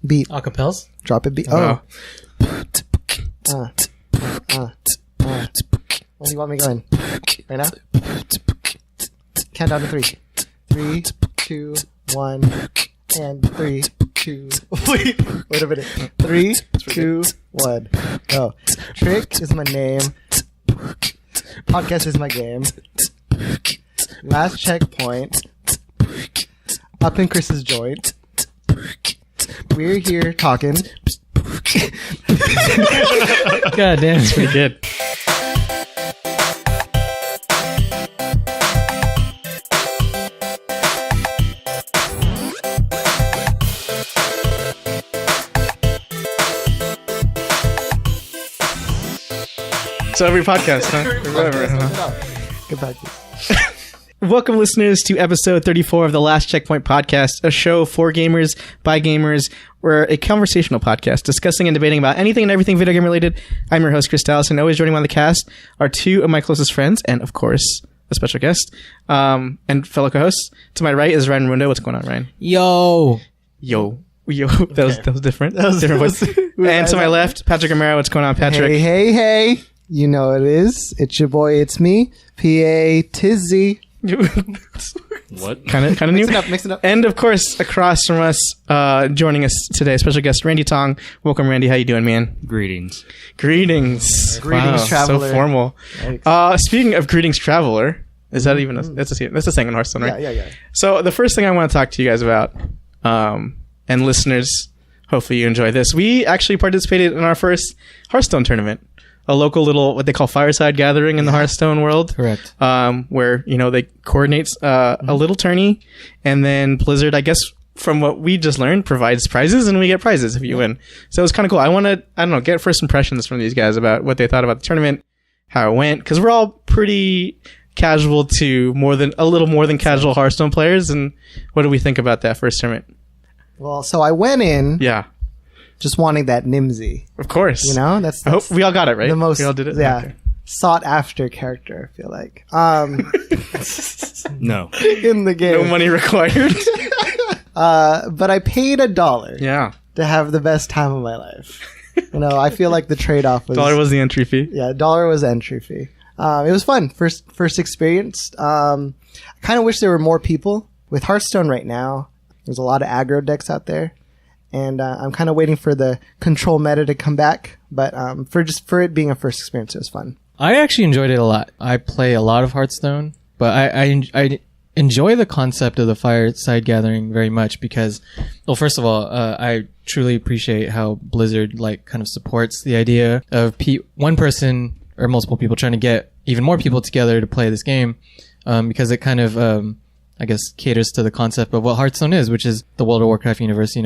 Beat. Acapels? Drop it beat. Oh. When do you want me going? Right now? Count down to 3. 3, 2, 1, and 3, 2. Wait a minute. 3, 2, 1. Go. Trick is my name. Podcast is my game. Last checkpoint. Up in Chris's joint. We're here talking. God damn, it's pretty good. So every podcast, huh? Or whatever. Good practice. Welcome, listeners, to episode 34 of the Last Checkpoint Podcast, a show for gamers, by gamers. We're a conversational podcast discussing and debating about anything and everything video game related. I'm your host, Chris Dallas, and always joining me on the cast are two of my closest friends, and of course, a special guest, and fellow co-hosts. To my right is Ryan Rundo. What's going on, Ryan? Yo. That was different. Different voice. And to my left, Patrick Romero. What's going on, Patrick? Hey. You know it is. It's your boy, it's me, P.A. Tizzy. What? Kind of new. Mix it up. And of course, across from us, joining us today, special guest Randy Tong. Welcome, Randy. How you doing, man? Greetings. Greetings, wow, traveler. So formal. Speaking of greetings, traveler, is that even that's a saying in Hearthstone, right? Yeah. So the first thing I want to talk to you guys about, and listeners, hopefully you enjoy this. We actually participated in our first Hearthstone tournament. A local little, what they call fireside gathering in the Hearthstone world. Correct. Where, they coordinate a little tourney, and then Blizzard, I guess, from what we just learned, provides prizes, and we get prizes if you win. So it was kind of cool. I want to, get first impressions from these guys about what they thought about the tournament, how it went, because we're all pretty casual to a little more than casual Hearthstone players, and what do we think about that first tournament? Well, so I went in. Yeah. Just wanting that Nimsy. Of course. That's I hope we all got it, right? The most, we all did it? Yeah. Okay. Sought after character, I feel like. No. In the game. No money required. But I paid $1. Yeah. To have the best time of my life. I feel like the trade-off was... $1 was the entry fee. Yeah, $1 was the entry fee. It was fun. First experience. I kind of wish there were more people. With Hearthstone right now, there's a lot of aggro decks out there. And I'm kind of waiting for the control meta to come back. But for it being a first experience, it was fun. I actually enjoyed it a lot. I play a lot of Hearthstone, but I enjoy the concept of the fireside gathering very much because, well, first of all, I truly appreciate how Blizzard kind of supports the idea of one person or multiple people trying to get even more people together to play this game, because it kind of, I guess, caters to the concept of what Hearthstone is, which is the World of Warcraft universe,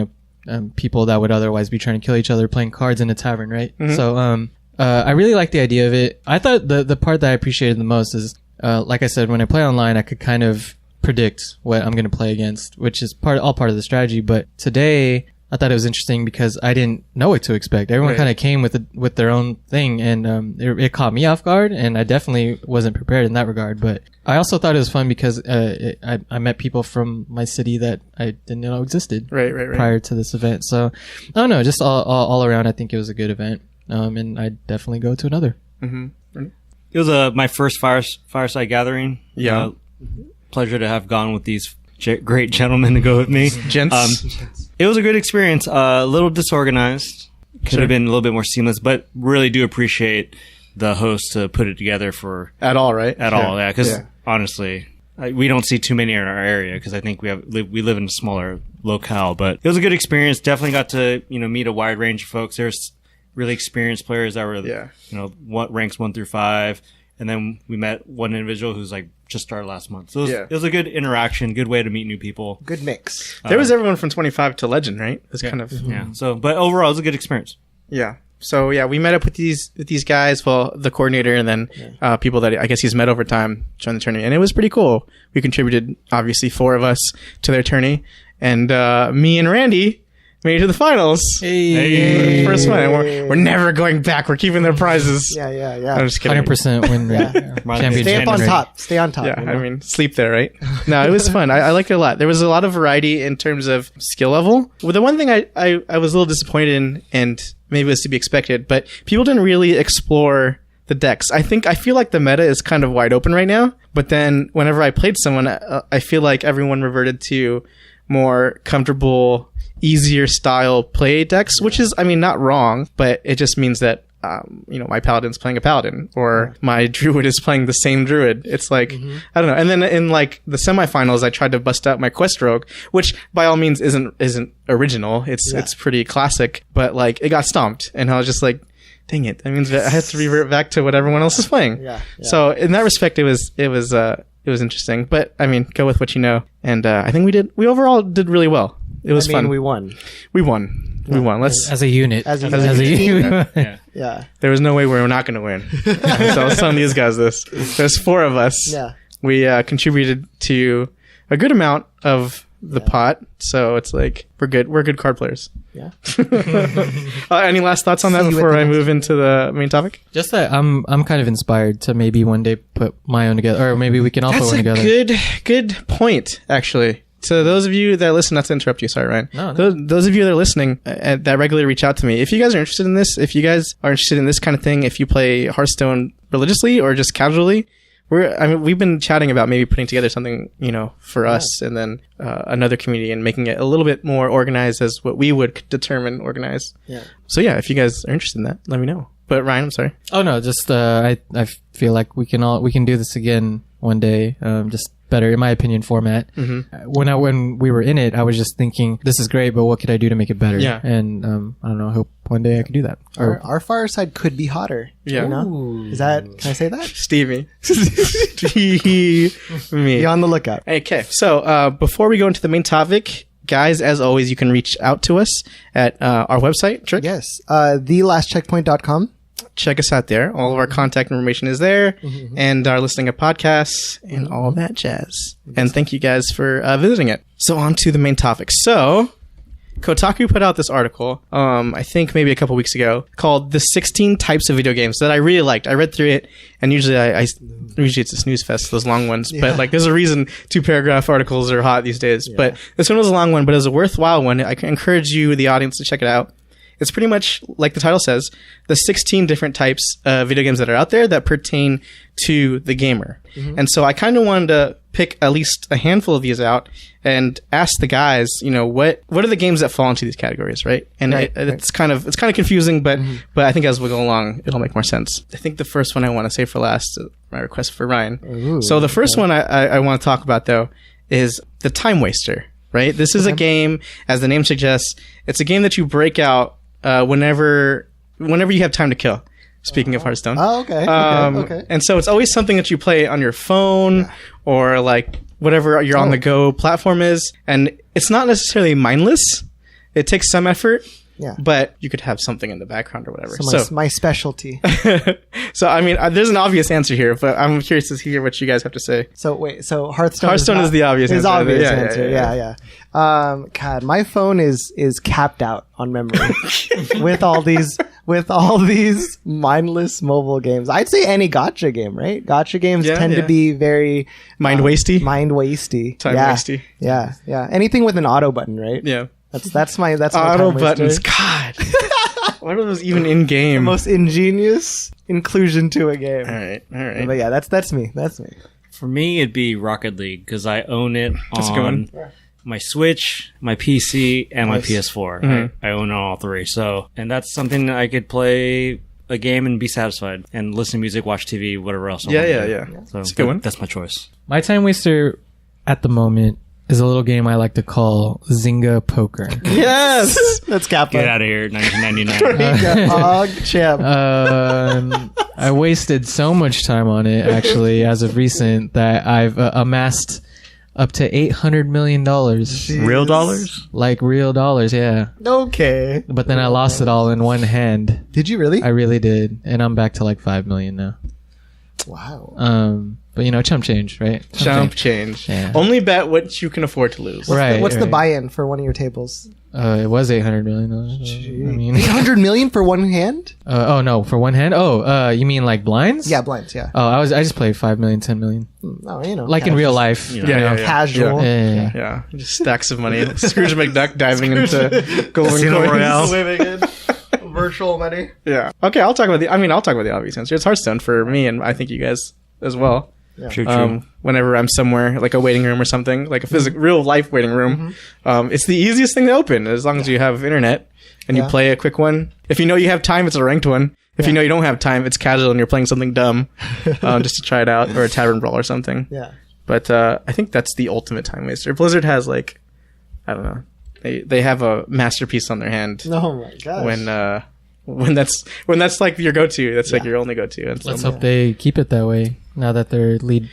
people that would otherwise be trying to kill each other playing cards in a tavern, right? Mm-hmm. So I really like the idea of it. I thought the part that I appreciated the most is, like I said, when I play online, I could kind of predict what I'm going to play against, which is all part of the strategy. But today, I thought it was interesting because I didn't know what to expect. Everyone kind of came with their own thing, and it caught me off guard, and I definitely wasn't prepared in that regard. But I also thought it was fun because I met people from my city that I didn't know existed prior to this event. So I don't know, just all around, I think it was a good event, and I'd definitely go to another. Mm-hmm. It was my first fireside gathering. Yeah. Pleasure to have gone with these great gentlemen to go with me. Gents. It was a good experience. A little disorganized. Could have been a little bit more seamless, but really do appreciate the host to put it together for... At all, right? At all, yeah. Because honestly, we don't see too many in our area because I think we live in a smaller locale. But it was a good experience. Definitely got to meet a wide range of folks. There's really experienced players that were what ranks 1 through 5, and then we met one individual who's just started last month. So it was a good interaction, good way to meet new people. Good mix. There was everyone from 25 to legend, right? It's kind of So, but overall, it was a good experience. Yeah. So we met up with these guys. Well, the coordinator and then people that I guess he's met over time joined the tourney, and it was pretty cool. We contributed obviously 4 of us to their tourney, and me and Randy made it to the finals. Hey. First one. We're never going back. We're keeping their prizes. Yeah. I'm just kidding. 100% win rate. Championship Stay up on rate. top. Stay on top. Yeah, you know? I mean, sleep there, right? No, it was fun. I liked it a lot. There was a lot of variety in terms of skill level. Well, the one thing I was a little disappointed in, and maybe it was to be expected, but people didn't really explore the decks. I feel like the meta is kind of wide open right now, but then whenever I played someone, I feel like everyone reverted to more comfortable, easier style play decks, which is, I mean, not wrong, but it just means that my paladin's playing a paladin, or my druid is playing the same druid. It's like, I don't know. And then in like the semifinals, I tried to bust out my quest rogue, which by all means isn't original. It's pretty classic, but like it got stomped, and I was just like, dang it. That means I have to revert back to what everyone else is playing. Yeah. So in that respect, it was interesting, but I mean, go with what you know. And I think we overall did really well. It was fun. We won. We won. As a unit. As a unit. Yeah. There was no way we were not going to win. So I was telling these guys this. There's 4 of us. Yeah. We contributed to a good amount of the pot, so it's like we're good. We're good card players. Yeah. Any last thoughts on that See you at before the I next move into the main topic? Just that I'm kind of inspired to maybe one day put my own together, or maybe we can all put That's one a together. good point, actually. So those of you that listen, not to interrupt you, sorry, Ryan. No. Those of you that are listening that regularly reach out to me. If you guys are interested in this, if you guys are interested in this kind of thing, if you play Hearthstone religiously or just casually, we've been chatting about maybe putting together something, for us, and then another community, and making it a little bit more organized as what we would determine organized. Yeah. So yeah, if you guys are interested in that, let me know. But Ryan, I'm sorry. Oh no, just I feel like we can do this again one day. Just better, in my opinion, format. When we were in it, I was just thinking, this is great, but what could I do to make it better? Yeah. And I don't know. I hope one day I could do that. Our fireside could be hotter. Yeah. You know? Can I say that? Stevie. Me. Be on the lookout. Okay, so before we go into the main topic, guys, as always, you can reach out to us at our website, Trick. Yes. thelastcheckpoint.com. Check us out there. All of our contact information is there, and our listing of podcasts and all that jazz. And thank you guys for visiting it. So on to the main topic. So Kotaku put out this article, I think maybe a couple weeks ago, called "The 16 Types of Video Games" that I really liked. I read through it, and usually usually it's a snooze fest, those long ones. Yeah. But like, there's a reason 2-paragraph articles are hot these days. Yeah. But this one was a long one, but it was a worthwhile one. I can encourage you, the audience, to check it out. It's pretty much, like the title says, the 16 different types of video games that are out there that pertain to the gamer. And so I kind of wanted to pick at least a handful of these out and ask the guys, what are the games that fall into these categories, right? And it's kind of confusing, but I think as we go along, it'll make more sense. I think the first one I want to save for last, my request for Ryan. Ooh, so the first one I want to talk about, though, is the Time Waster, right? This is a game, as the name suggests, it's a game that you break out whenever you have time to kill. Speaking of Hearthstone. Oh, okay. Okay. And so it's always something that you play on your phone or like whatever your on the go platform is. And it's not necessarily mindless. It takes some effort. Yeah. But you could have something in the background or whatever. So my specialty. So, I mean, there's an obvious answer here, but I'm curious to hear what you guys have to say. So wait, Hearthstone is the obvious answer. Obvious answer. Yeah. God, my phone is capped out on memory with all these mindless mobile games. I'd say any gacha game, right? Gacha games tend to be very mind wasty. Time wasty. Yeah. Anything with an auto button, right? Yeah. That's my auto time buttons. waster. God. What are those even in game? The most ingenious inclusion to a game. All right. But yeah, that's me. For me, it'd be Rocket League because I own it That's a good on one. my Switch, my PC, and my Nice. PS4. I own all 3. So, and that's something that I could play a game and be satisfied, and listen to music, watch TV, whatever else. I wanna do. Yeah. So That's a good one. That's my choice. My time waster at the moment is a little game I like to call Zynga Poker. Yes. That's Kappa. Get out of here, 1999. Dog champ. I wasted so much time on it, actually, as of recent, that I've amassed up to $800 million. Real dollars? Like real dollars, yeah. Okay. But then I lost it all in one hand. Did you really? I really did. And I'm back to like 5 million now. Wow. But chump change, right? Chump change. Yeah. Only bet what you can afford to lose. What's the right. buy-in for one of your tables? It was $800 million. I mean, 800 million for one hand? oh no, for one hand. Oh, you mean like blinds? Yeah, blinds. Yeah. Oh, I just played 5 million, 10 million, Oh, like in real life. Yeah. Casual. Yeah. Yeah, just stacks of money. Scrooge McDuck diving into golden Casino coins. Royale. Living in virtual money. Yeah. Okay, I'll talk about the obvious answer. It's Hearthstone for me, and I think you guys as well. True. Whenever I'm somewhere like a waiting room or something, like a physical, real life waiting room, it's the easiest thing to open as long as you have internet and you play a quick one. If you know you have time, it's a ranked one. If you know you don't have time, it's casual and you're playing something dumb just to try it out, or a tavern brawl or something. Yeah. But I think that's the ultimate time waster. Blizzard has I don't know, they have a masterpiece on their hand. Oh my gosh. When that's like your go-to, that's like your only go-to. And so Let's hope they keep it that way now that their game.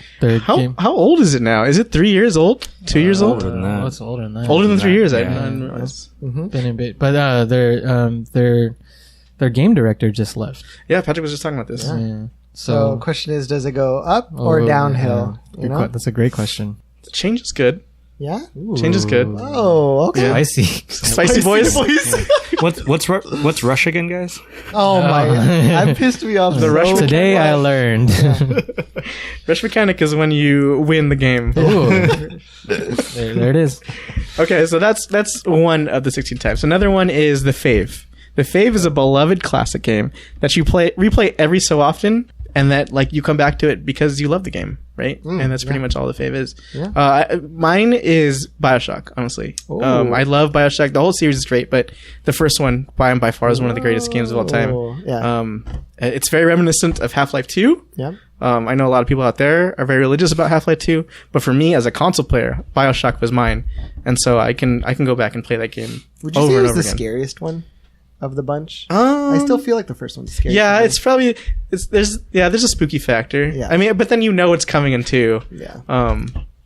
how old is it now? Is it 3 years old? 2 years old? older than that. It's older than that. Older than 3 years. I Yeah. didn't realize. Been a bit, but their game director just left. Yeah, Patrick was just talking about this. Yeah. So, question is, does it go up or downhill? Yeah. That's a great question. Change is good. Yeah. Change is good. Oh, okay. Yeah. I see. Spicy boys. What's Rush again, guys? Oh my god. That pissed me off. The rush Today I learned. Rush mechanic is when you win the game. Ooh. there it is. Okay, so that's one of the 16 types. Another one is the Fave. The Fave is a beloved classic game that you replay every so often, and that like you come back to it because you love the game, right? And that's pretty much all the Fave is. Yeah. Mine is BioShock, honestly. I love BioShock. The whole series is great, but the first one, by far, is one of the greatest games of all time. Yeah. It's very reminiscent of Half-Life 2. Yeah. I know a lot of people out there are very religious about Half-Life 2, but for me as a console player, BioShock was mine, and so I can go back and play that game Would you over say it and was over the again. scariest one of the bunch? I still feel like the first one's scary. Yeah, it's probably there's a spooky factor. Yeah. I mean, but then you know it's coming in too. Yeah.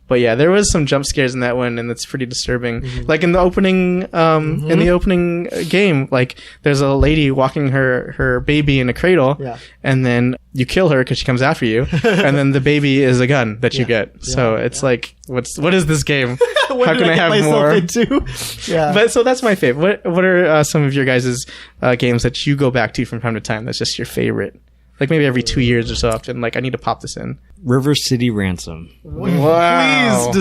But yeah, there was some jump scares in that one, and it's pretty disturbing. Like in the opening, game, like there's a lady walking her baby in a cradle, and then you kill her because she comes after you, and then the baby is a gun that you get. So it's like, what is this game? How can I have more? Yeah. But so that's my favorite. What are some of your guys' games that you go back to from time to time? That's just your favorite. Like maybe every 2 years or so often. Like I need to pop this in. River City Ransom. Wow.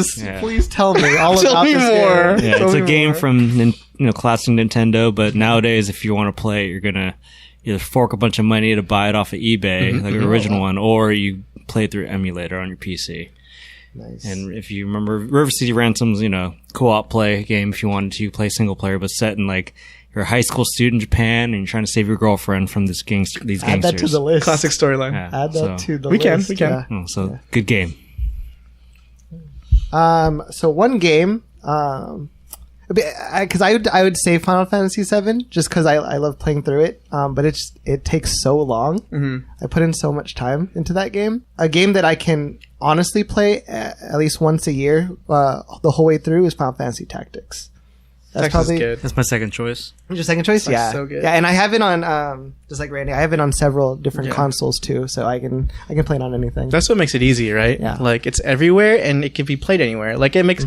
Please tell me all Tell about me this more. game. Yeah, Tell it's a me game more. from classic Nintendo, but nowadays if you want to play it, you're gonna either fork a bunch of money to buy it off of eBay, like an original one, or you play it through emulator on your PC. Nice. And if you remember, River City Ransom's co-op play game if you wanted to play single player, but set in like you're a high school student in Japan and you're trying to save your girlfrione from these Add gangsters. that to the list. Classic storyline. Yeah, Add that to the We list. can. Yeah. Good game. So one game, because I would say Final Fantasy VII just because I love playing through it, but it takes so long. I put in so much time into that game. A game that I can honestly play at least once a year, the whole way through, is Final Fantasy Tactics. That's Tactics is probably good. That's my second choice. your second choice. Yeah, so good. Yeah, and I have it on just like Randy. I have it on several different consoles too, so I can play it on anything. That's what makes it easy, right? Yeah. Like it's everywhere and it can be played anywhere. Like it makes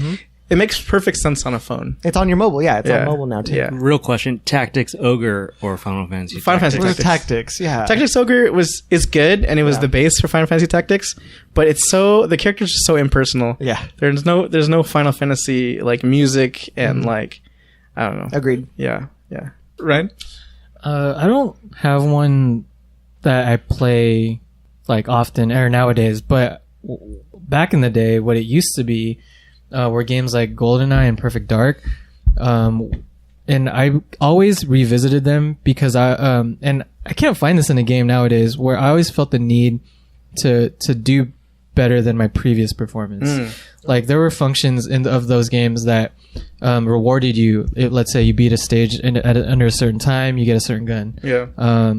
perfect sense on a phone. It's on your mobile. Yeah, it's on mobile now too. Yeah. Real question: Tactics Ogre or Final Fantasy? Final Fantasy Where's Tactics. Tactics? Yeah. Tactics Ogre is good, and it was Yeah. the base for Final Fantasy Tactics, but the characters are so impersonal. Yeah. There's no Final Fantasy like music and like I don't know. Agreed. Yeah. Right? I don't have one that I play like often or nowadays, but back in the day, what it used to be were games like GoldenEye and Perfect Dark, and I always revisited them because and I can't find this in a game nowadays where I always felt the need to do better than my previous performance. Like there were functions of those games that rewarded you. Let's say you beat a stage under a certain time, you get a certain gun. Yeah.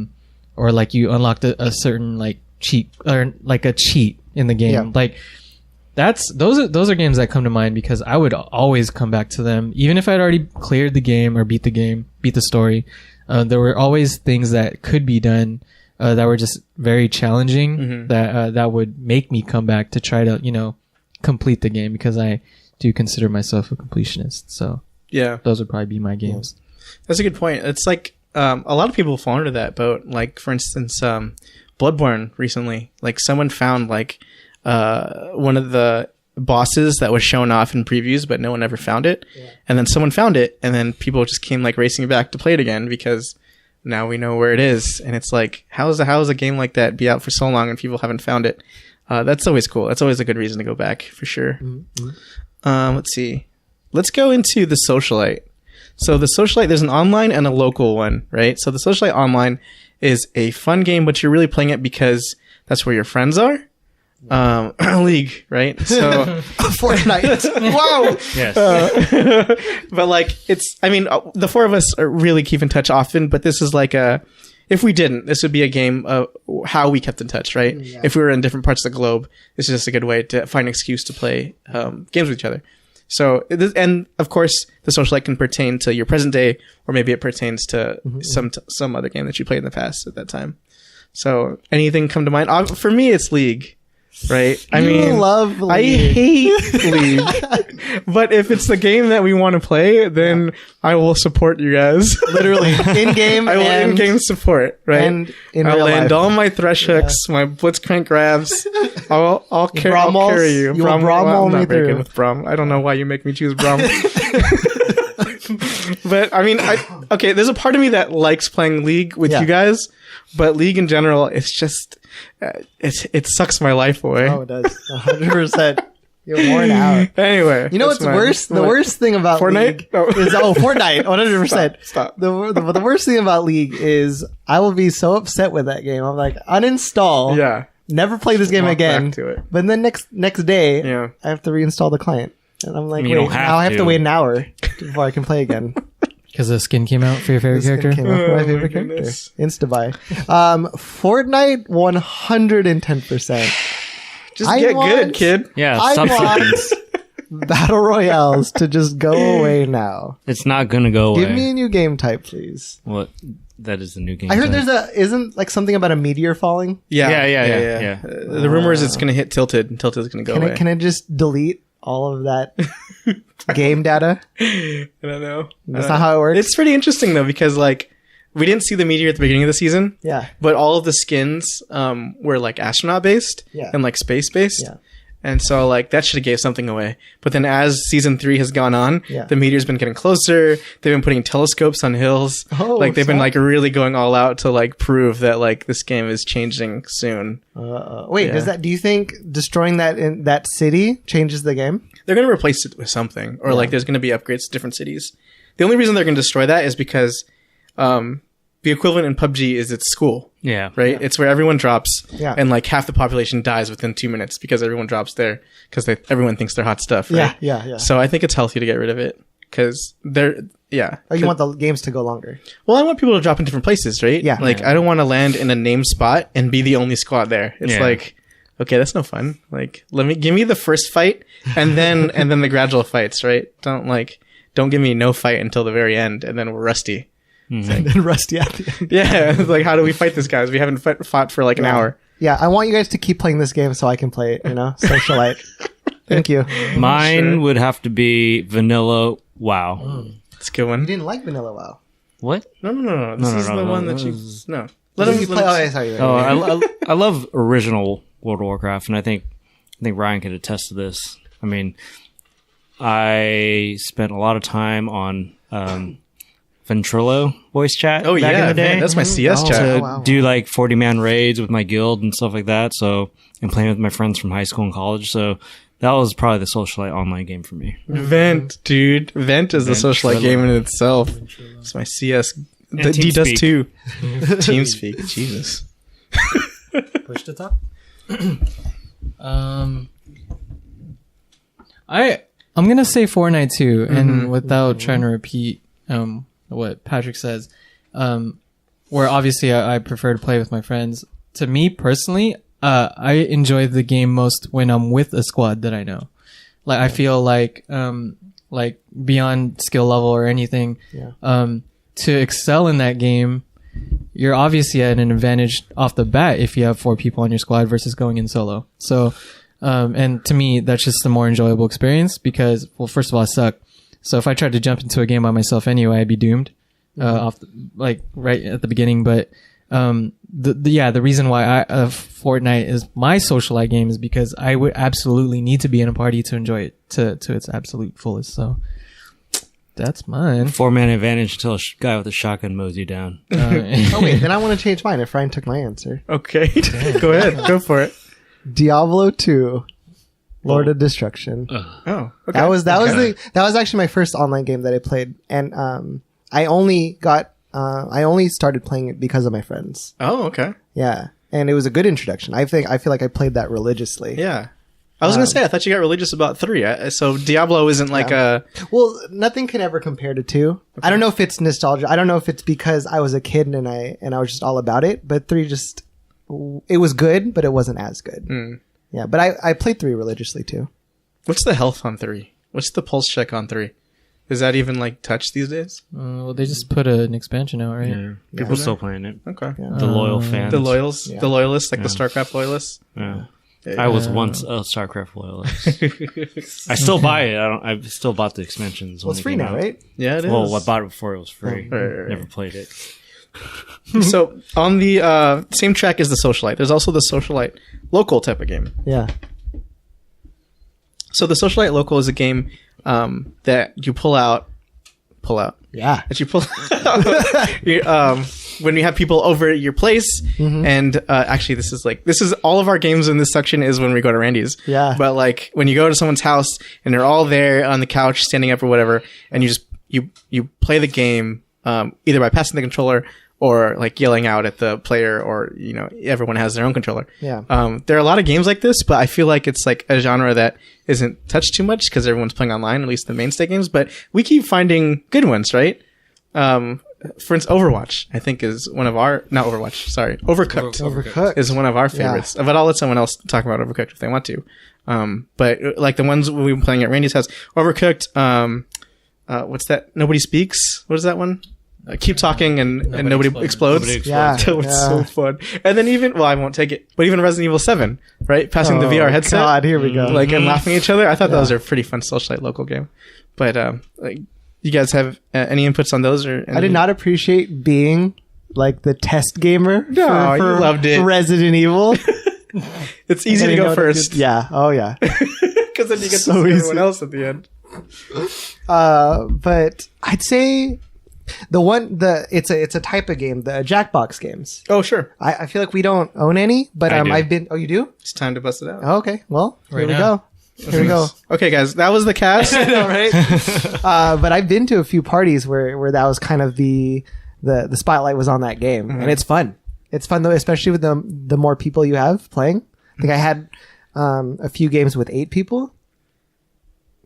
Or like you unlocked a certain like cheat or like a cheat in the game. Yeah. Like those are games that come to mind because I would always come back to them, even if I'd already cleared the game or beat the story. There were always things that could be done that were just very challenging that would make me come back to try to, complete the game, because I do consider myself a completionist. So Yeah. those would probably be my games. That's a good point. It's like a lot of people fall into that boat. Like, for instance, Bloodborne recently. Like, someone found like one of the bosses that was shown off in previews, but no one ever found it. Yeah. And then someone found it, and then people just came like racing back to play it again because now we know where it is. And it's like, how is a game like that be out for so long and people haven't found it? That's always cool. That's always a good reason to go back, for sure. Mm-hmm. Let's see. Let's go into the Socialite. So the Socialite, there's an online and a local one, right? So the Socialite online is a fun game, but you're really playing it because that's where your friends are. League, right? So Fortnite. Wow. Yes. But like, the four of us really keep in touch often, but this is like if we didn't, this would be a game of how we kept in touch, right? Yeah. If we were in different parts of the globe, this is just a good way to find an excuse to play games with each other. So, and of course, the Socialite can pertain to your present day, or maybe it pertains to some other game that you played in the past at that time. So, anything come to mind? For me, it's League. Right? Love League. I hate League. But if it's the game that we want to play, then I will support you guys. Literally. In-game. I will in-game support, right? And in I'll real land life. all my thresh hooks, my blitzcrank grabs. I'll carry you. You will Braumall I'm me not very good through. with Brom. I don't know why you make me choose Brom. But okay, there's a part of me that likes playing League with you guys, but League in general, it's just it sucks my life away. Oh, it does. 100%. You're worn out. Anyway, you know what's worse? The worst thing about Fortnite League is Fortnite. 100%. Stop. The worst thing about League is I will be so upset with that game. I'm like, uninstall. Yeah. Never play this game Walk again. back to it. But then next day, Yeah. I have to reinstall the client, and I'm like, You don't wait, have now I have to to. wait an hour before I can play again. Because the skin came out for your favorite character? Came out for my Oh, favorite my character. goodness. Insta-buy. Fortnite, 110%. Just I get want- good, kid. Yeah, I subsequence. want battle royales to just go away now. It's not gonna go away. Give me a new game type, please. What? That is the new game. I heard type. isn't like something about a meteor falling? Yeah. The rumor is it's going to hit Tilted, and Tilted's going to go away. Can I just delete all of that game data? I don't know. That's not how it works. It's pretty interesting though, because like we didn't see the meteor at the beginning of the season. Yeah. But all of the skins were like astronaut based and like space based. Yeah. And so like that should have gave something away. But then as season 3 has gone on, the meteor's been getting closer. They've been putting telescopes on hills. Oh, like they've been snap. like really going all out to like prove that like this game is changing soon. Wait, do you think destroying that in that city changes the game? They're going to replace it with something, or like there's going to be upgrades to different cities. The only reason they're going to destroy that is because the equivalent in PUBG is it's school. Yeah. Right? It's where everyone drops and like half the population dies within 2 minutes because everyone drops there because everyone thinks they're hot stuff, right? Yeah. So I think it's healthy to get rid of it because Oh, you want the games to go longer? Well, I want people to drop in different places, right? Yeah. Like I don't want to land in a named spot and be the only squad there. It's like, okay, that's no fun. Like give me the first fight and then the gradual fights, right? Don't give me no fight until the very end and then we're rusty. And then Rusty at the end. Yeah, it's like, how do we fight this, guys? We haven't fought for like an hour. Yeah, I want you guys to keep playing this game so I can play it, Socialite. Thank you. Mine would have to be Vanilla WoW. It's a good one. You didn't like Vanilla WoW. What? No. This is the one that you... No. Let Did him you play? Oh, yeah, sorry. Oh, I love original World of Warcraft, and I think Ryan could attest to this. I mean, I spent a lot of time on Ventrilo voice chat. Oh, back in yeah. the day. Man, that's my CS chat. to wow. do like 40-man raids with my guild and stuff like that. So, and playing with my friends from high school and college. So that was probably the Socialite online game for me. Vent, dude. Vent is a socialite game in itself. It's my CS. And D does TeamSpeak. too. TeamSpeak. Jesus. Push to talk. I'm gonna say Fortnite too, and without trying to repeat what Patrick says, where obviously I prefer to play with my friends. To me personally, I enjoy the game most when I'm with a squad that I know. Like I feel like beyond skill level or anything, to excel in that game, you're obviously at an advantage off the bat if you have 4 people on your squad versus going in solo. So, and to me, that's just a more enjoyable experience because, well, first of all, I suck. So if I tried to jump into a game by myself anyway, I'd be doomed, right at the beginning. But, the reason why Fortnite is my socialite game is because I would absolutely need to be in a party to enjoy it to its absolute fullest. So that's mine. 4-man advantage until a guy with a shotgun mows you down. Oh wait, then I want to change mine if Ryan took my answer. Okay. Go ahead. Go for it. Diablo 2, Lord of Destruction. Oh, okay. That was actually my first online game that I played, and I only started playing it because of my friends. Oh, okay. Yeah, and it was a good introduction. I feel like I played that religiously. Yeah. I was going to say, I thought you got religious about 3. So Diablo isn't like a... Well, nothing can ever compare to 2. Okay. I don't know if it's nostalgia. I don't know if it's because I was a kid and I was just all about it. But 3 just... It was good, but it wasn't as good. Mm. Yeah, but I played 3 religiously too. What's the health on 3? What's the pulse check on 3? Is that even like touched these days? Well, they just put an expansion out, right? Yeah. People still playing it. Okay. Yeah. The loyal fans. The loyalists, like the StarCraft loyalists. Yeah. I was once a StarCraft loyalist. I still buy it. I still bought the expansions. Well, it's free now, right? Yeah, it is. Well, I bought it before it was free. Right. Never played it. So on the same track as the Socialite, there's also the Socialite Local type of game. Yeah. So the Socialite Local is a game that you pull out. Yeah. That you pull when you have people over at your place, and actually this is all of our games in this section is when we go to Randy's. Yeah. But like when you go to someone's house and they're all there on the couch, standing up or whatever, and you play the game either by passing the controller or like yelling out at the player, or everyone has their own controller. Yeah. There are a lot of games like this, but I feel like it's like a genre that isn't touched too much because everyone's playing online, at least the mainstay games. But we keep finding good ones, right? For instance, Overwatch, I think, is one of our... Not Overwatch, sorry. Overcooked is one of our favorites. Yeah. But I'll let someone else talk about Overcooked if they want to. But like the ones we've been playing at Randy's house, Overcooked, what's that? Nobody Speaks? What is that one? Keep talking and nobody explodes. Yeah. That was so fun. And then I won't take it, but even Resident Evil 7, right? Passing the VR headset. God, here we go. Like, and laughing at each other. I thought that was a pretty fun Socialite Local game. But, you guys have any inputs on those? Or I did not appreciate being like the test gamer. No, you loved it. Resident Evil. It's easy to go first. Yeah. Oh yeah. Because then you get to see everyone else at the end. But I'd say it's a type of game, the Jackbox games. Oh sure. I feel like we don't own any, but I've been. Oh, you do? It's time to bust it out. Oh, okay. Well, Right here now. we go. Okay, guys, that was the cast. I know, right? But I've been to a few parties where that was kind of the spotlight was on that game, and it's fun. It's fun though, especially with the more people you have playing. I think I had a few games with 8 people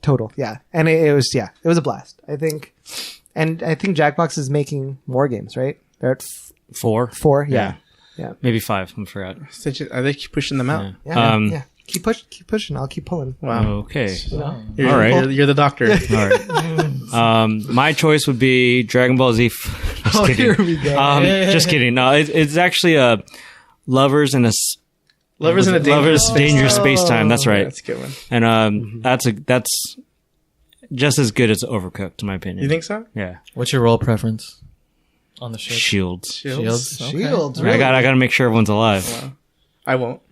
total. Yeah, and it was a blast. I think Jackbox is making more games, right? They're at 4. 4. Yeah. Maybe 5. I forgot. Are they keep pushing them out? Yeah. Keep pushing. I'll keep pulling. Wow. Okay. All right. You're the doctor. All right. My choice would be Dragon Ball Z. Just kidding. Here we go. Just kidding. No, it's actually a Lovers in a Dangerous Space Time. That's right. That's a good one. And that's just as good as Overcooked, in my opinion. You think so? Yeah. What's your role preference on the ship? Shields. Shields. Okay. Shields. I got to make sure everyone's alive. Wow. I won't.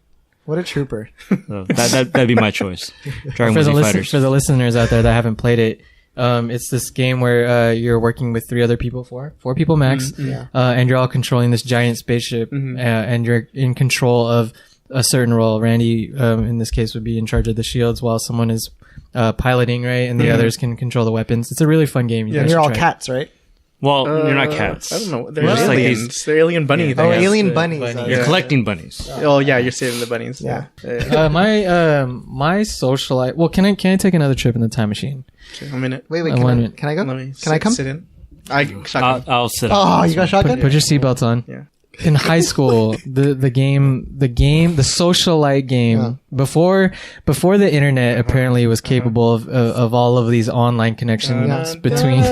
What a trooper. So that'd be my choice. Dragon Ball Z Fighters. For the listeners out there that haven't played it, it's this game where you're working with 3 other people, 4 people max, and you're all controlling this giant spaceship, and you're in control of a certain role. Randy, in this case, would be in charge of the shields, while someone is piloting, right, and the others can control the weapons. It's a really fun game. And you're all cats, right? Well, you're not cats. I don't know. They're Just aliens. like They're alien bunny things. Oh, alien bunnies. bunny. You're collecting bunnies. Oh yeah, you're saving the bunnies. Yeah. My socialite. Well, can I take another trip in the time machine? Okay, a minute. Wait, One minute. can I go? Let me Can I come? sit in. Shotgun. I'll sit up. Oh, you got shotgun? Put your seatbelts on. Yeah. In high school, the socialite game before the internet apparently was capable of all of these online connections between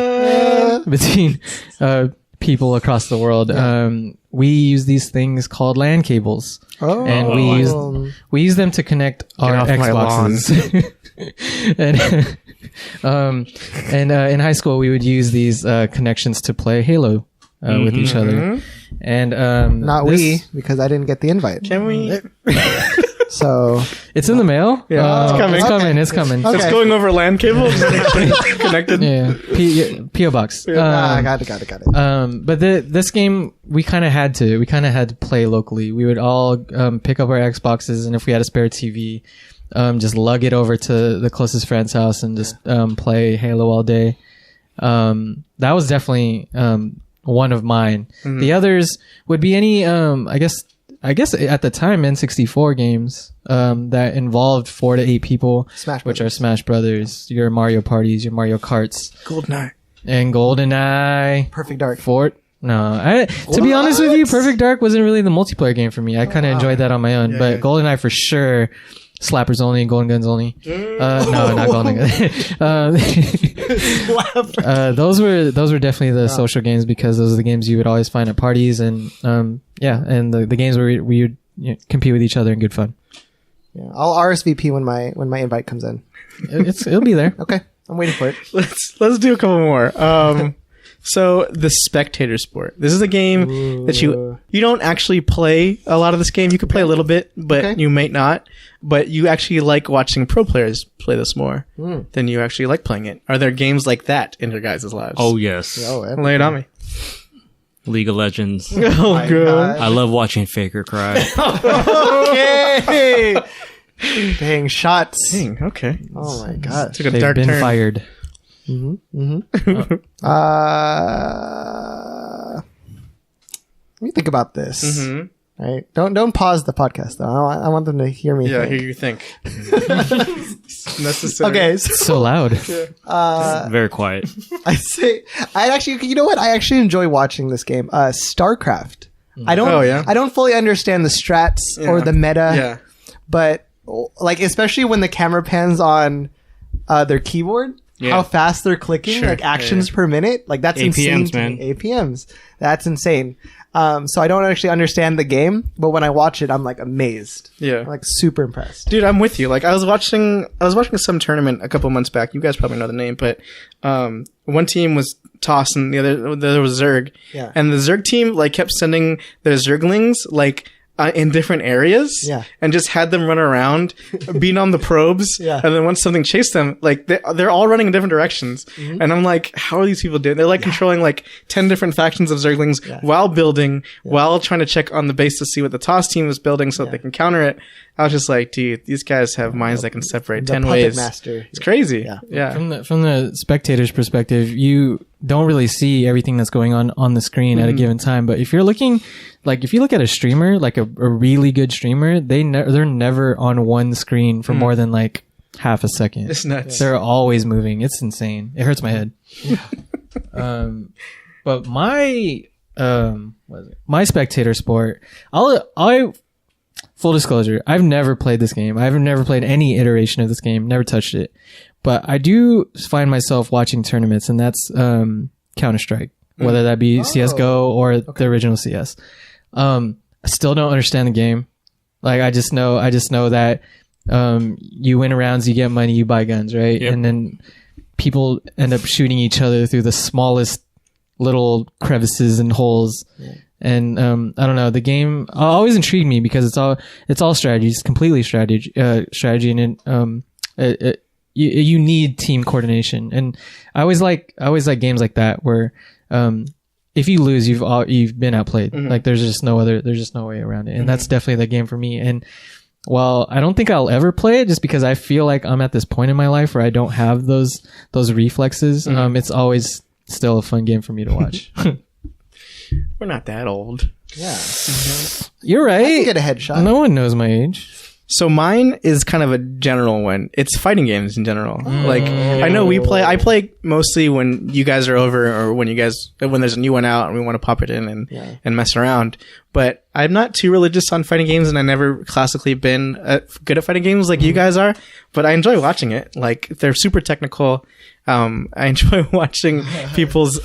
people across the world. We use these things called LAN cables, and we use them to connect our off my Xboxes. and in high school, we would use these connections to play Halo with each other. And Not because I didn't get the invite. Can we? So it's in the mail. Yeah, it's coming. It's coming. It's coming. Okay. It's going over LAN cable. Connected. Yeah, PO box. got it. But this game we kind of had to. We kind of had to play locally. We would all pick up our Xboxes, and if we had a spare TV, just lug it over to the closest friend's house and just play Halo all day. That was definitely one of mine. The others would be any I guess at the time N64 games that involved 4 to 8 people, which are Smash Brothers, your Mario Parties, your Mario Karts, GoldenEye, and GoldenEye, Perfect Dark. To be honest with you, Perfect Dark wasn't really the multiplayer game for me. I kind of enjoyed that on my own, but GoldenEye for sure. Slappers only, Golden Guns only. No, not Golden Guns. Those were definitely the social games because those are the games you would always find at parties, and and the games where we would compete with each other in good fun. Yeah, I'll RSVP when my invite comes in. It'll be there. Okay, I'm waiting for it. Let's do a couple more. So the spectator sport. This is a game that you don't actually play a lot of this game. You could play a little bit, but you may not. But you actually like watching pro players play this more than you actually like playing it. Are there games like that in your guys' lives? Oh yes. Lay it on me. League of Legends. Oh god. I love watching Faker cry. Okay. Dang shots. Dang, okay. Oh my god. Took a They've dark been turn. fired. Let me think about this. Right? Don't pause the podcast though. I want them to hear me. Yeah, think. hear you think. Necessary. Okay. It's so loud. Very quiet. I say I actually. You know what? I actually enjoy watching this game. StarCraft. I don't. Oh, yeah? I don't fully understand the strats or the meta. Yeah. But like, especially when the camera pans on their keyboard. Yeah. How fast they're clicking, Sure. like actions per minute, like that's insane. APMs, man. APMs, that's insane. So I don't actually understand the game, but when I watch it, I'm like amazed. Yeah. I'm like super impressed. Dude, I'm with you. Like I was watching some tournament a couple months back. You guys probably know the name, but one team was Toss and the other was Zerg. Yeah. And the Zerg team like kept sending their Zerglings like in different areas, and just had them run around, being on the probes, and then once something chased them, like they're all running in different directions, and I'm like, how are these people doing? They're like controlling like 10 different factions of Zerglings while building, while trying to check on the base to see what the Toss team is building so that they can counter it. I was just like, dude, these guys have minds that can separate The 10 puppet ways. master. It's crazy. Yeah. From the spectator's perspective, you don't really see everything that's going on the screen at a given time. But if you're looking, like if you look at a streamer, like a really good streamer, they're never on one screen for more than like half a second. It's nuts. They're always moving. It's insane. It hurts my head. But my my spectator sport, I full disclosure, I've never played this game. I've never played any iteration of this game. Never touched it. But I do find myself watching tournaments, and that's Counter-Strike, whether that be CS:GO or the original CS. I still don't understand the game. Like I just know that you win rounds, you get money, you buy guns, right? Yep. And then people end up shooting each other through the smallest little crevices and holes. Yeah. And I don't know, the game always intrigued me because it's all strategy. It's completely strategy, and you need team coordination. And I always like games like that where if you lose, you've been outplayed. Like there's just no way around it. And that's definitely the game for me. And while I don't think I'll ever play it just because I feel like I'm at this point in my life where I don't have those reflexes, it's always still a fun game for me to watch. We're not that old. Yeah. You're right. I can get a headshot. No one knows my age. So mine is kind of a general one. It's fighting games in general. Like I know I play mostly when you guys are over or when there's a new one out and we want to pop it in and mess around. But I'm not too religious on fighting games, and I never classically been good at fighting games like you guys are. But I enjoy watching it. Like, they're super technical. I enjoy watching people's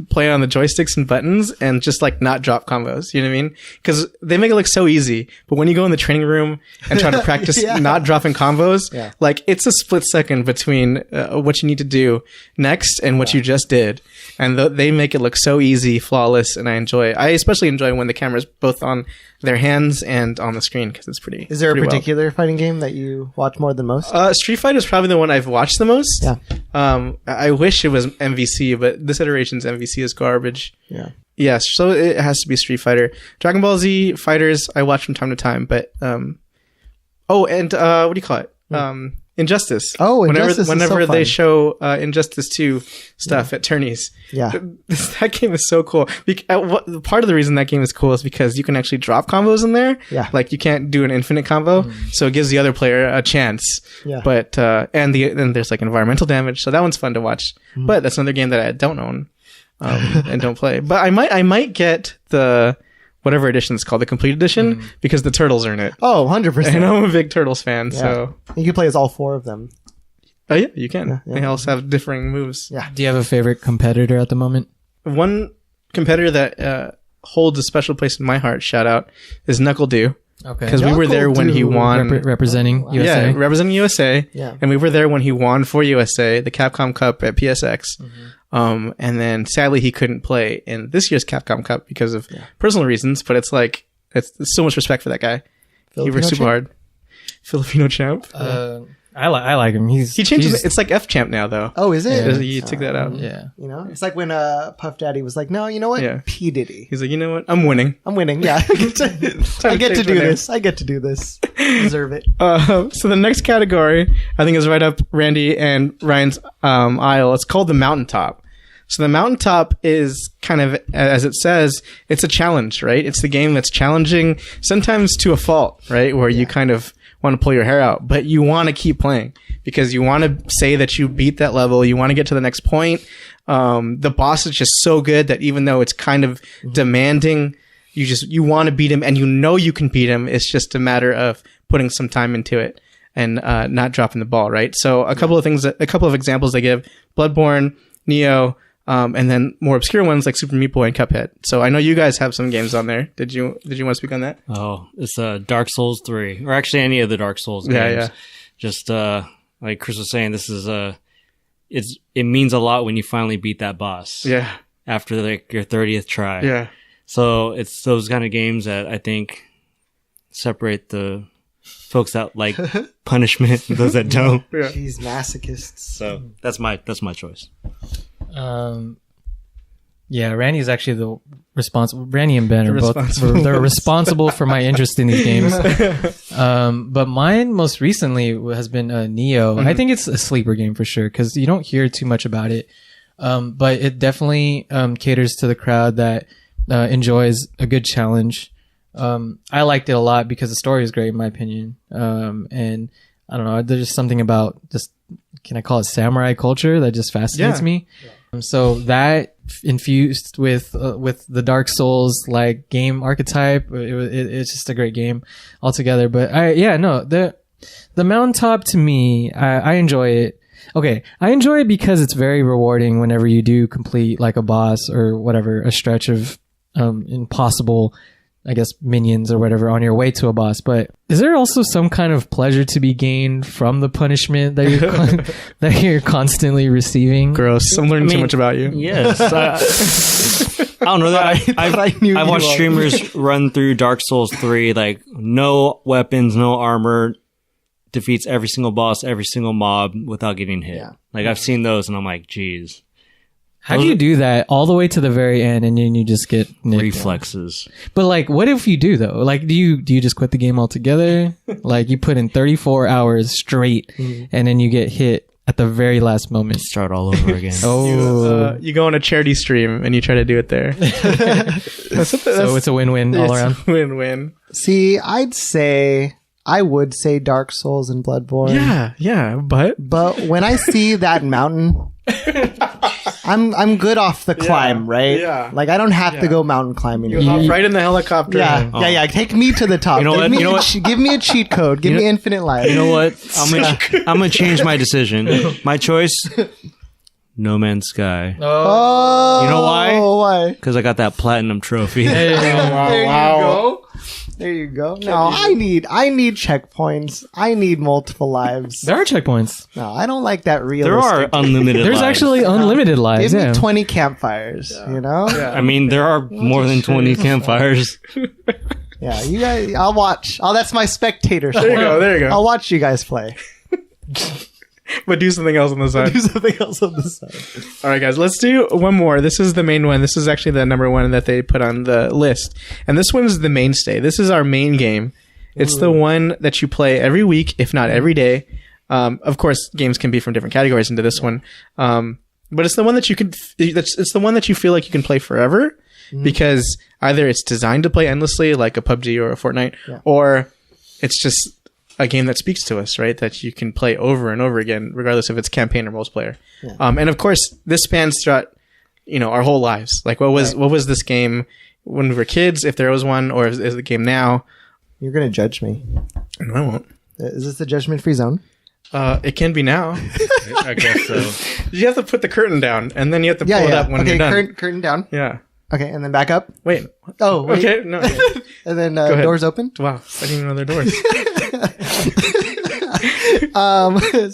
play on the joysticks and buttons and just like not drop combos. You know what I mean? Because they make it look so easy. But when you go in the training room and try to practice not dropping combos, like it's a split second between what you need to do next and what you just did. And they make it look so easy, flawless, and I especially enjoy when the camera's both on their hands and on the screen because it's pretty. Is there a pretty particular fighting game that you watch more than most? Street Fighter is probably the one I've watched the most. Yeah. I wish it was MVC, but this iteration's MVC is garbage. Yeah. Yes, so it has to be Street Fighter. Dragon Ball Z Fighters I watch from time to time, but what do you call it? Injustice. Oh, Injustice whenever is so they fun. show Injustice 2 stuff at tourneys. Yeah. That game is so cool. Part of the reason that game is cool is because you can actually drop combos in there. Yeah. Like you can't do an infinite combo, so it gives the other player a chance. Yeah. But and there's like environmental damage, so that one's fun to watch. But that's another game that I don't own and don't play. But I might get the whatever edition it's called, the complete edition, because the turtles are in it. Oh, 100%. And I'm a big Turtles fan, so You can play as all 4 of them. oh yeah, you can. Yeah. They also have differing moves. Yeah. Do you have a favorite competitor at the moment? One competitor that holds a special place in my heart, shout out, is Knuckle Dew. Okay. Because we were there when he won. Representing USA. Yeah, representing USA. Yeah. And we were there when he won for USA, the Capcom Cup at PSX. And then sadly he couldn't play in this year's Capcom Cup because of personal reasons, but it's like, it's so much respect for that guy. He worked super hard. Filipino champ. I like him. He changed it. It's like F champ now though. Oh, is it? Yeah. He took that out. Yeah. You know, it's like when Puff Daddy was like, "No, you know what? Yeah. P Diddy, He's like, you know what? I'm winning. I'm winning. Yeah, I get to do this. I get to do this. Deserve it." So the next category, I think, is right up Randy and Ryan's aisle. It's called the Mountaintop. So the Mountaintop is kind of, as it says, it's a challenge, right? It's the game that's challenging, sometimes to a fault, right? Where you kind of want to pull your hair out, but you want to keep playing because you want to say that you beat that level. You want to get to the next point. The boss is just so good that even though it's kind of demanding, you want to beat him and you know you can beat him. It's just a matter of putting some time into it and not dropping the ball, right? So a couple of examples they give: Bloodborne, Neo, and then more obscure ones like Super Meat Boy and Cuphead. So I know you guys have some games on there. Did you want to speak on that? Oh, it's Dark Souls 3, or actually any of the Dark Souls games. Yeah. Just like Chris was saying, this is it means a lot when you finally beat that boss. Yeah. After like your 30th try. Yeah. So it's those kind of games that I think separate the folks that like punishment and those that don't. Yeah. These masochists. So that's my choice. Yeah, Randy is actually the responsible. Randy and Ben are both responsible they're responsible for my interest in these games. But mine most recently has been Neo. I think it's a sleeper game for sure because you don't hear too much about it. But it definitely caters to the crowd that enjoys a good challenge. I liked it a lot because the story is great in my opinion. And I don't know, there's just something about just, can I call it samurai culture that just fascinates me. So that infused with the Dark Souls like game archetype, it's just a great game altogether. But the Mountaintop to me, I enjoy it. Okay, I enjoy it because it's very rewarding whenever you do complete like a boss or whatever, a stretch of impossible, I guess, minions or whatever on your way to a boss. But is there also some kind of pleasure to be gained from the punishment that you're that you're constantly receiving? Gross. I'm learning too much about you. Yes. I don't know that. I've watched streamers run through Dark Souls 3, like no weapons, no armor, defeats every single boss, every single mob without getting hit. Yeah. Like I've seen those and I'm like, geez. How do you do that all the way to the very end and then you just get nicked? Reflexes. But like, what if you do though? Like, do you just quit the game altogether? Like you put in 34 hours straight and then you get hit at the very last moment. Start all over again. You go on a charity stream and you try to do it there. So it's a win-win all around. Win-win. See, I would say Dark Souls and Bloodborne. Yeah, but But when I see that mountain, I'm good off the climb, right? yeah. Like I don't have to go mountain climbing. You hop right in the helicopter. Yeah. Take me to the top. You know what? You know what? Give me a cheat code. Give me infinite life. You know what? I'm gonna change my decision. My choice. No Man's Sky. Oh, You know why? Why? Because I got that platinum trophy. There you go. There you go. No, I need checkpoints. I need multiple lives. There are checkpoints. No, I don't like that realistic. There are unlimited. There's lives. actually unlimited lives. Give Yeah. me 20 campfires. You know? I mean, there are more than 20 campfires. Yeah. You guys. I'll watch. Oh, that's my spectator. There you go. I'll watch you guys play. But do something else on the side. Do something else on the side. All right, guys, let's do one more. This is the main one. This is actually the number one that they put on the list. And this one is the mainstay. This is our main game. It's the one that you play every week, if not every day. Of course, games can be from different categories into this one. But it's the one that you can, it's the one that you feel like you can play forever because either it's designed to play endlessly like a PUBG or a Fortnite, or it's just a game that speaks to us, right? That you can play over and over again, regardless if it's campaign or multiplayer. Yeah. And of course, this spans throughout, our whole lives. Like, what was this game when we were kids, if there was one, or is the game now? You're gonna judge me. No, I won't. Is this the judgment-free zone? It can be now. I guess so. You have to put the curtain down, and then you have to pull it up when you're done. Curtain down. Yeah. Okay, and then back up. Wait. Oh, wait. Okay. No. And then ahead. doors open. Wow. I didn't even know there are doors.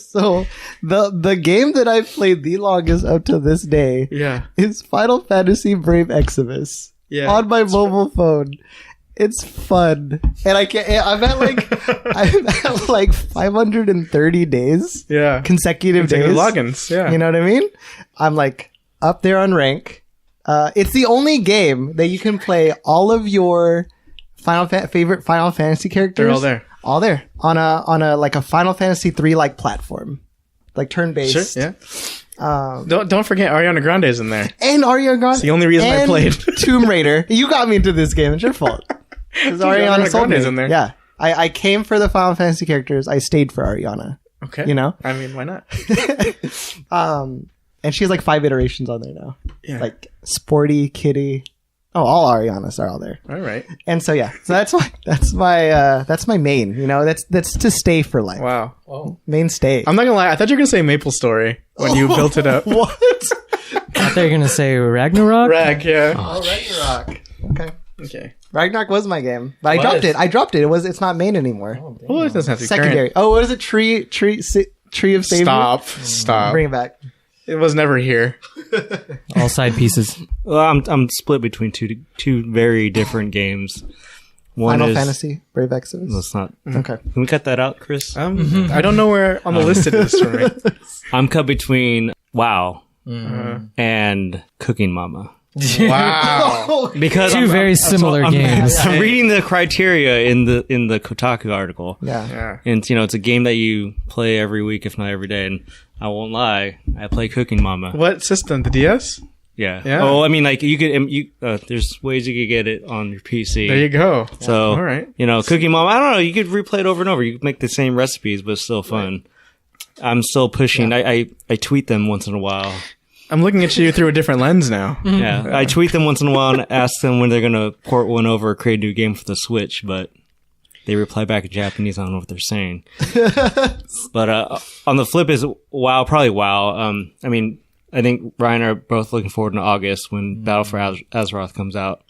So the game that I've played the longest up to this day is Final Fantasy Brave Exvius on my mobile phone. It's fun, and I'm at like 530 days. Yeah, consecutive days. Logins. Yeah, you know what I mean. I'm like up there on rank. It's the only game that you can play all of your favorite Final Fantasy characters. They're all there. All there on a like a Final Fantasy 3 like platform, like turn based. Sure, yeah. Don't forget Ariana Grande's in there. And Ariana Grande. It's the only reason I played Tomb Raider. You got me into this game. It's your fault. Because Ariana Grande's in there. Yeah, I came for the Final Fantasy characters. I stayed for Ariana. Okay. I mean, why not? And she has like 5 iterations on there now. Yeah. Like Sporty, Kitty. Oh, all Arianas are all there. All right. And so so that's my main. That's to stay for life. Wow. Oh. Mainstay. I'm not gonna lie. I thought you were gonna say Maple Story when you built it up. What? I thought you were gonna say Ragnarok. Yeah. Oh, Ragnarok. Okay. Ragnarok was my game, but I dropped it. It's not main anymore. Well, it doesn't have to be Secondary. current. Oh, what is it? Tree of Savior. Stop. Bring it back. It was never here. All side pieces. Well, I'm split between two very different games. One Final is Fantasy Brave Exvius. Let's not. Okay. Can we cut that out, Chris? I don't know where on the list it is for me. I'm cut between WoW and Cooking Mama. Wow. Because Two very similar games. I'm reading the criteria in the Kotaku article. Yeah. And it's a game that you play every week, if not every day. And I won't lie, I play Cooking Mama. What system? The DS? Yeah. Yeah. Oh, I mean, like you could. There's ways you could get it on your PC. There you go. So, all right. Cooking Mama. I don't know. You could replay it over and over. You could make the same recipes, but it's still fun. Right. I'm still pushing. Yeah. I tweet them once in a while. I'm looking at you through a different lens now. Yeah. I tweet them once in a while and ask them when they're going to port one over or create a new game for the Switch, but they reply back in Japanese. I don't know what they're saying. But on the flip is WoW, probably WoW. I mean, I think Ryan and I are both looking forward to August when Battle for Azeroth comes out.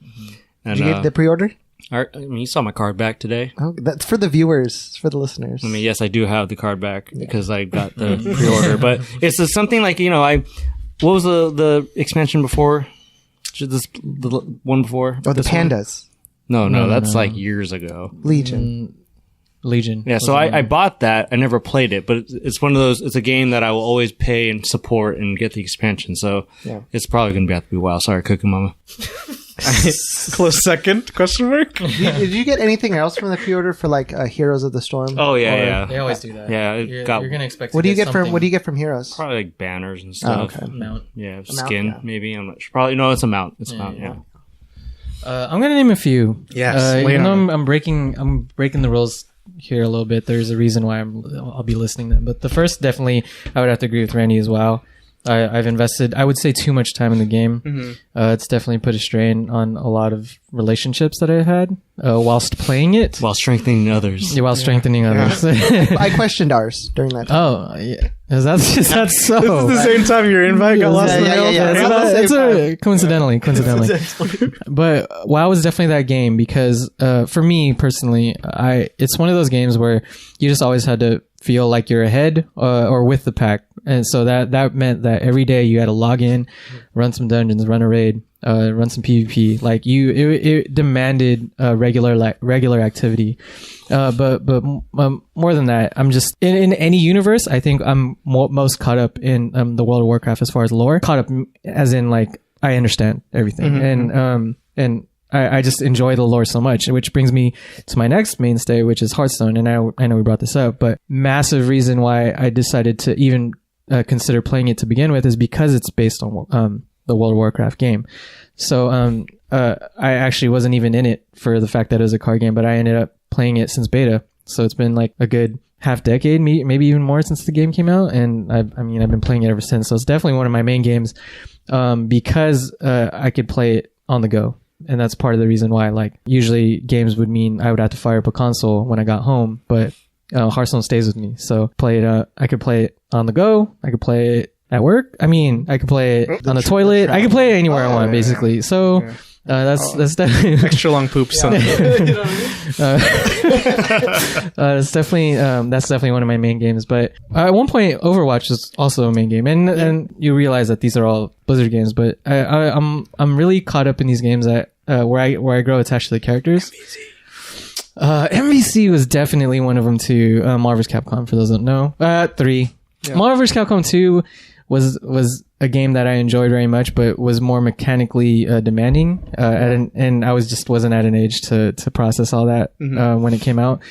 And, Did you get the pre-order? I mean, you saw my card back today. Oh, that's for the viewers, for the listeners. I mean, yes, I do have the card back because I got the pre-order, but it's something like, what was the expansion before? The one before? Oh, the pandas. No, that's like years ago. Legion. Yeah, so I bought that. I never played it, but it's one of those. It's a game that I will always pay and support and get the expansion. So it's probably going to have to be WoW. Sorry, Cooking Mama. Close second? Question mark? Did you get anything else from the pre-order for like Heroes of the Storm? Oh yeah. They always do that. Yeah, You're gonna expect. What do you get from Heroes? Probably like banners and stuff. Oh, okay. Mount. Yeah, skin maybe. I'm not sure. Probably no. It's a mount. It's a mount. Yeah. I'm gonna name a few. Yes. Even though I'm breaking the rules here a little bit. There's a reason why I'll be listing them. But the first, definitely, I would have to agree with Randy as well. I've invested, I would say, too much time in the game. It's definitely put a strain on a lot of relationships that I had whilst playing it. While strengthening others. Yeah, while strengthening others. I questioned ours during that time. Oh, yeah. Is that so? This is the same time your invite got lost in the mail. Yeah. Coincidentally. But WoW was definitely that game because for me personally, it's one of those games where you just always had to feel like you're ahead or with the pack. And so that meant that every day you had to log in, run some dungeons, run a raid, run some PvP. Like it demanded regular activity. But more than that, I'm just in any universe. I think I'm most caught up in the World of Warcraft as far as lore. Caught up as in like I understand everything, and I just enjoy the lore so much, which brings me to my next mainstay, which is Hearthstone. And I know we brought this up, but massive reason why I decided to even consider playing it to begin with is because it's based on the World of Warcraft game. So I actually wasn't even in it for the fact that it was a card game, but I ended up playing it since beta. So it's been like a good half decade, maybe even more since the game came out. And I've been playing it ever since. So it's definitely one of my main games because I could play it on the go. And that's part of the reason why, like, usually games would mean I would have to fire up a console when I got home, but Hearthstone stays with me. So I could play it on the go. I could play it at work. I could play it on the toilet. I could play it anywhere I want, basically. So that's definitely Extra long poops. that's definitely one of my main games. But at one point, Overwatch is also a main game, and you realize that these are all Blizzard games. But I'm really caught up in these games that where I grow attached to the characters. MVC was definitely one of them too. Marvel vs. Capcom, for those that don't know. 3. Yeah. Marvel vs. Capcom 2 was a game that I enjoyed very much, but was more mechanically demanding. And I wasn't at an age to process all that when it came out.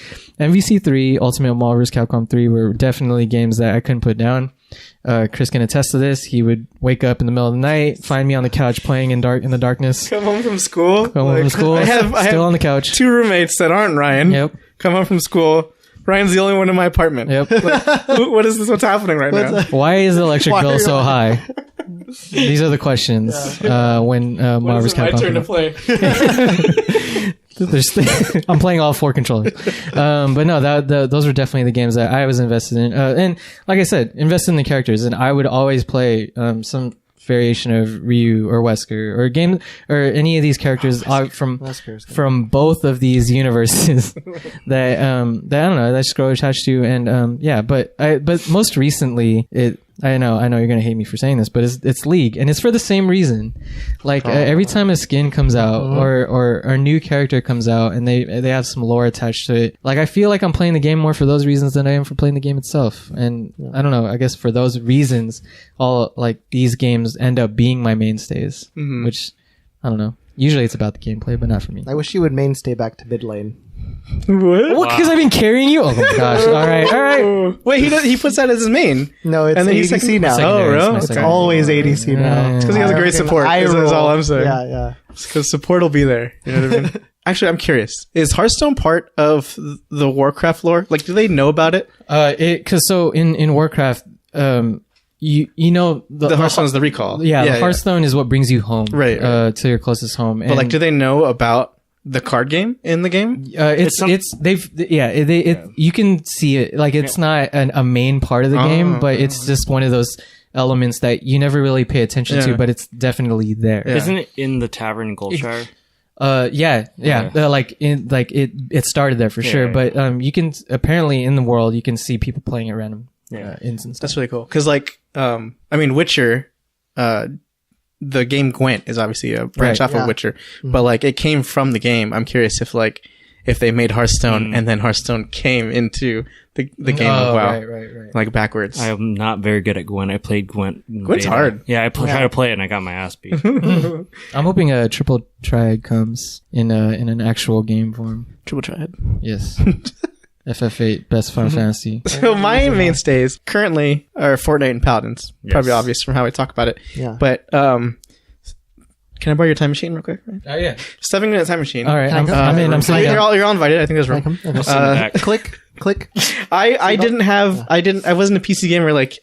MVC 3, Ultimate Marvel vs. Capcom 3 were definitely games that I couldn't put down. Chris can attest to this. He would wake up in the middle of the night, find me on the couch playing in the darkness. Come home from school. I have on the couch. 2 roommates that aren't Ryan. Yep. Come home from school. Ryan's the only one in my apartment. Yep. What is this? What's happening right now? Why is the electric bill so high? These are the questions when Marvel vs. Capcom. My turn to play. I'm playing all 4 controllers. But no, those were definitely the games that I was invested in. And like I said, invested in the characters. And I would always play some variation of Ryu or Wesker or game or any of these characters from both of these universes that I don't know, that I just grow attached to. And but most recently I know you're gonna hate me for saying this, but it's League, and it's for the same reason. Like every time a skin comes out or a new character comes out, and they have some lore attached to it, like I feel like I'm playing the game more for those reasons than I am for playing the game itself. And I don't know. I guess for those reasons, all like these games end up being my mainstays, which I don't know. Usually it's about the gameplay, but not for me. I wish you would mainstay back to mid lane. What? Well, because I've been carrying you. Oh my gosh! All right. Wait, he puts that as his main. No, it's and then ADC now. Oh, really? It's always ADC now. It's because he has a great support. Is all I'm saying. Yeah. Because support will be there. You know what I mean? Actually, I'm curious. Is Hearthstone part of the Warcraft lore? Like, do they know about it? Because in Warcraft, you know the Hearthstone is the recall. Yeah, the Hearthstone is what brings you home, right. To your closest home. But like, do they know about the card game in the game? You can see it. Like, it's not a main part of the game, but it's just one of those elements that you never really pay attention to, but it's definitely there. Yeah. Isn't it in the tavern in Goldshire? It started there for sure. But you can apparently in the world you can see people playing at random instances. That's really cool. Because Witcher, the game Gwent is obviously a branch off of Witcher, but like it came from the game. I'm curious if they made Hearthstone and then Hearthstone came into the game. Right. Like backwards. I am not very good at Gwent. I played Gwent. Gwent's hard. Yeah, I tried to play it and I got my ass beat. I'm hoping a triple triad comes in an actual game form. Triple triad. Yes. FF8 best Final Fantasy. So my mainstays currently are Fortnite and Paladins. Yes. Probably obvious from how we talk about it. Yeah. But can I borrow your time machine real quick? Right? Oh yeah. 7-minute time machine. All right. I'm in. I'm sitting down. You're all invited. I think that's right. Click. I wasn't a PC gamer like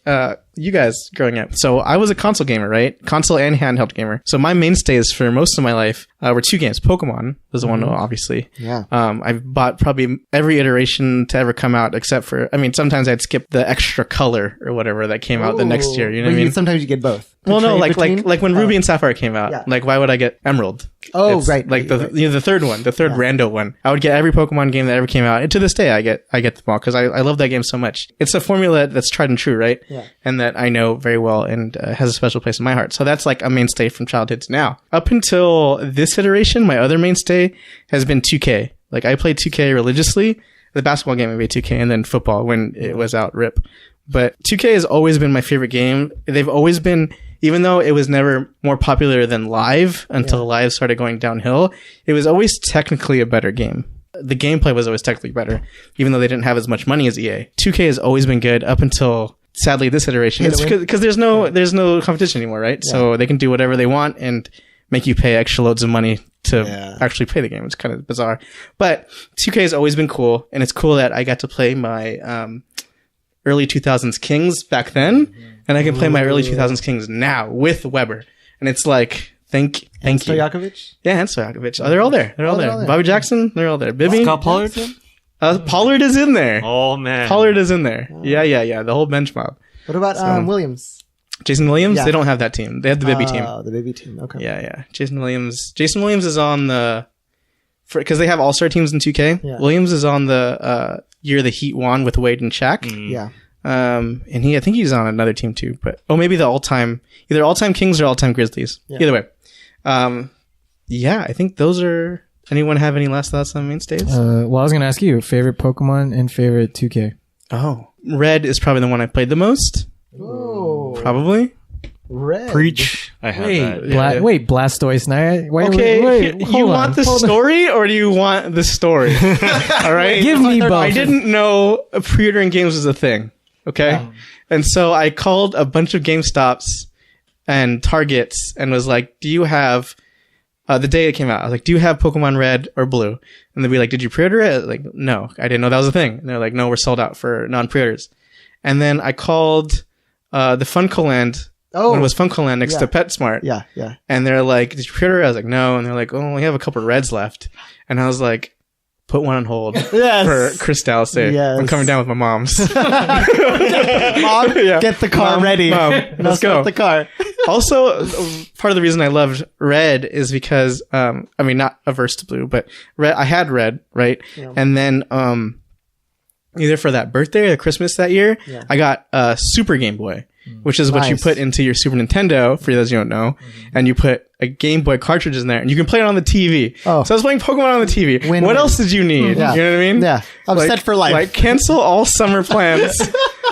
you guys growing up. So I was a console gamer, right? Console and handheld gamer. So my mainstays for most of my life were two games. Pokemon was the one, obviously. Yeah. I've bought probably every iteration to ever come out, except for, I mean, sometimes I'd skip the extra color or whatever that came out the next year. You know what I mean? Sometimes you get both. Well, no, Trade between? like when Ruby and Sapphire came out. Yeah. Like, why would I get Emerald? Oh, It's right. Like right. the third one, the third rando one. I would get every Pokemon game that ever came out. And to this day, I get them all because I love that game so much. It's a formula that's tried and true, right? Yeah. And that I know very well and has a special place in my heart. So that's like a mainstay from childhood to now. Up until this iteration, my other mainstay has been 2K. Like I played 2K religiously. The basketball game I played 2K, and then football when it was out. RIP. But 2K has always been my favorite game. They've always been, even though it was never more popular than Live until Live started going downhill, it was always technically a better game. The gameplay was always technically better, even though they didn't have as much money as EA. 2K has always been good up until, sadly, this iteration. It's because there's no competition anymore, right? Yeah. So they can do whatever they want and make you pay extra loads of money to actually play the game. It's kind of bizarre. But 2K has always been cool, and it's cool that I got to play my early 2000s Kings back then, and I can play my early 2000s Kings now with Weber. And it's like, thank you. Stojakovic? Yeah, and Stojakovic. Oh, they're all there. They're all there. Bobby Jackson, they're all there. Bibby. Scott Pollard? Pollard is in there. Oh, man. Pollard is in there. Yeah. The whole bench mob. What about Williams? Jason Williams? Yeah. They don't have that team. They have the Bibby team. Oh, the Bibby team. Okay. Yeah. Jason Williams is on the... Because they have all-star teams in 2K. Yeah. Williams is on the year the Heat won with Wade and Shaq. Yeah. And I think he's on another team too, but maybe the either all-time Kings or all-time Grizzlies. Yeah. Either way. I think those are. Anyone have any last thoughts on mainstays? Well, I was gonna ask you favorite Pokemon and favorite 2K. Red is probably the one I played the most. Oh, Probably. Red. Preach. I have that. Wait, Blastoise. Okay, you want the story or do you want the story? All right, Give me both. I didn't know pre-ordering games was a thing. Okay, and so I called a bunch of GameStops and Targets and was like, "Do you have?" The day it came out, I was like, "Do you have Pokemon Red or Blue?" And they'd be like, "Did you pre-order it?" Like, no, I didn't know that was a thing. And they're like, "No, we're sold out for non-pre-orders." And then I called the Funcoland. Oh, when it was Funcoland next to PetSmart. Yeah. And they're like, "Did you pre-order?" I was like, "No." And they're like, "Oh, we have a couple of Reds left." And I was like, "Put one on hold for Cristal's sake. I'm coming down with my mom's." Mom, get the car ready. Mom, let's go. The car. Also, part of the reason I loved Red is because, not averse to Blue, but Red, I had Red, right? Yeah. And then, either for that birthday or Christmas that year, I got a Super Game Boy, which is what you put into your Super Nintendo, for those you don't know, and you put a Game Boy cartridge in there, and you can play it on the TV. Oh. So I was playing Pokemon on the TV. What else did you need? Yeah. You know what I mean? Yeah. I'm set for life. Like, cancel all summer plans.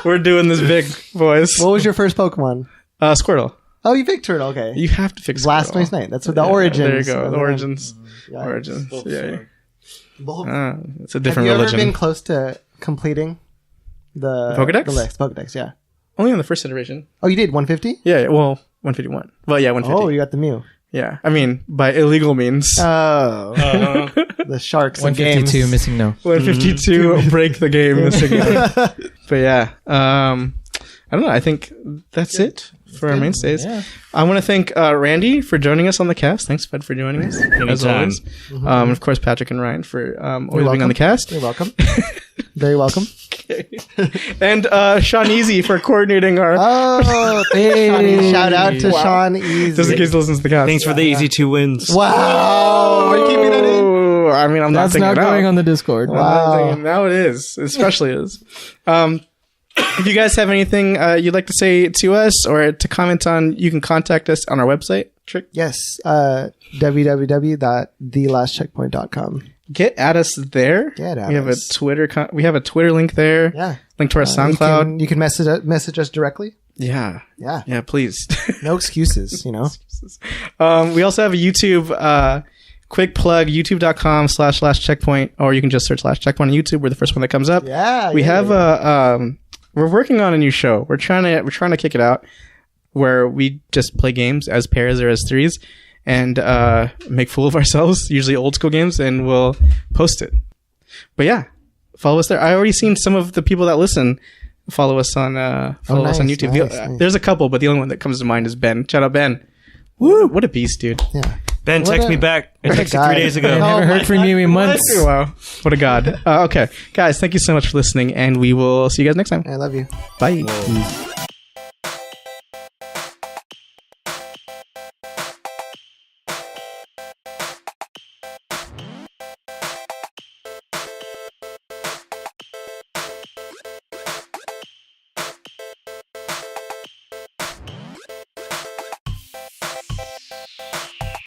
We're doing this big, boys. What was your first Pokemon? Squirtle. Oh, you picked Turtle. Okay. You have to pick Squirtle. Blastoise Night. That's what the origins. There you go. The origins. Yeah. Origins. Yeah. It's a different Have you religion. ever been close to completing the Pokedex? The list. Pokedex, yeah. Only on the first iteration. Oh, you did 150? Yeah, well, 151. Well, yeah, 150. Oh, you got the Mew. Yeah, I mean, by illegal means. Oh. The Sharks and 152 games. missing no. 152 break the game. But yeah, I don't know. I think that's it for our mainstays. Yeah. I want to thank Randy for joining us on the cast. Thanks, Fed, for joining us. As always. Of course, Patrick and Ryan for always being on the cast. You're welcome. Very welcome. Okay. And Sean Easy for coordinating our... Oh, hey. Shout out to Sean Easy. Just in case he listens to the cast. Thanks for the easy 2 wins. Wow. Are you keeping that in? I mean, I'm not thinking That's not going on the Discord. Wow. Now it is. Especially is. If you guys have anything you'd like to say to us or to comment on, you can contact us on our website. Trick? Yes. www.thelastcheckpoint.com. Get at us there. Get at we have us. a Twitter. We have a Twitter link there. Yeah. Link to our SoundCloud. You can message us directly. Yeah. Yeah. Yeah. Please. No excuses. You know. We also have a YouTube. Quick plug: YouTube.com/checkpoint, or you can just search /checkpoint on YouTube. We're the first one that comes up. Yeah. We have a. We're working on a new show. We're trying to kick it out, where we just play games as pairs or as threes, and make fool of ourselves, usually old school games, and we'll post it. But yeah, follow us there. I already seen some of the people that listen Follow us on us on nice, YouTube. nice. There's a couple, but the only one that comes to mind is Ben. Shout out Ben. Woo! What a beast, dude. Yeah. Ben, text me back. I texted guy. 3 days ago. I never heard from you in months. Wow. What a god. Okay. Guys, thank you so much for listening, and we will see you guys next time. I love you. Bye.